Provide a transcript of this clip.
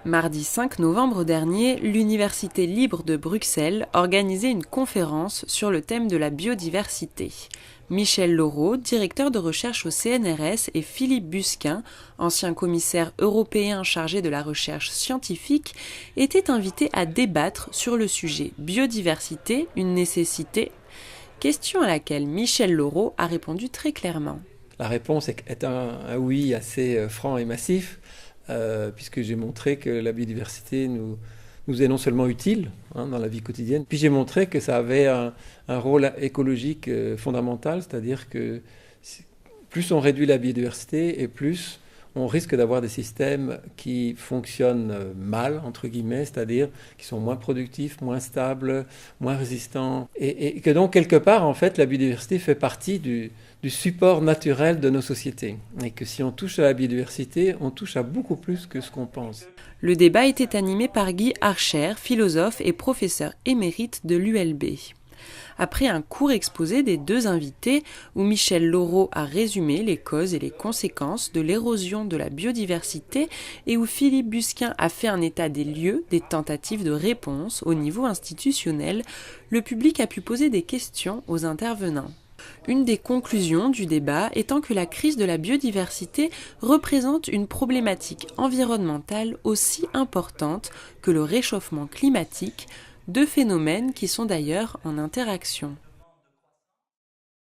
Mardi 5 novembre dernier, l'Université libre de Bruxelles organisait une conférence sur le thème de la biodiversité. Michel Laureau, directeur de recherche au CNRS, et Philippe Busquin, ancien commissaire européen chargé de la recherche scientifique, étaient invités à débattre sur le sujet biodiversité, une nécessité. Question à laquelle Michel Laureau a répondu très clairement. La réponse est un oui assez franc et massif, puisque j'ai montré que la biodiversité nous est non seulement utile dans la vie quotidienne, puis j'ai montré que ça avait un rôle écologique fondamental, c'est-à-dire que plus on réduit la biodiversité et plus on risque d'avoir des systèmes qui fonctionnent mal, entre guillemets, c'est-à-dire qui sont moins productifs, moins stables, moins résistants. Et que donc, quelque part, en fait, la biodiversité fait partie du support naturel de nos sociétés. Et que si on touche à la biodiversité, on touche à beaucoup plus que ce qu'on pense. Le débat était animé par Guy Archer, philosophe et professeur émérite de l'ULB. Après un court exposé des deux invités, où Michel Laureau a résumé les causes et les conséquences de l'érosion de la biodiversité et où Philippe Busquin a fait un état des lieux, des tentatives de réponse au niveau institutionnel, le public a pu poser des questions aux intervenants. Une des conclusions du débat étant que la crise de la biodiversité représente une problématique environnementale aussi importante que le réchauffement climatique, deux phénomènes qui sont d'ailleurs en interaction.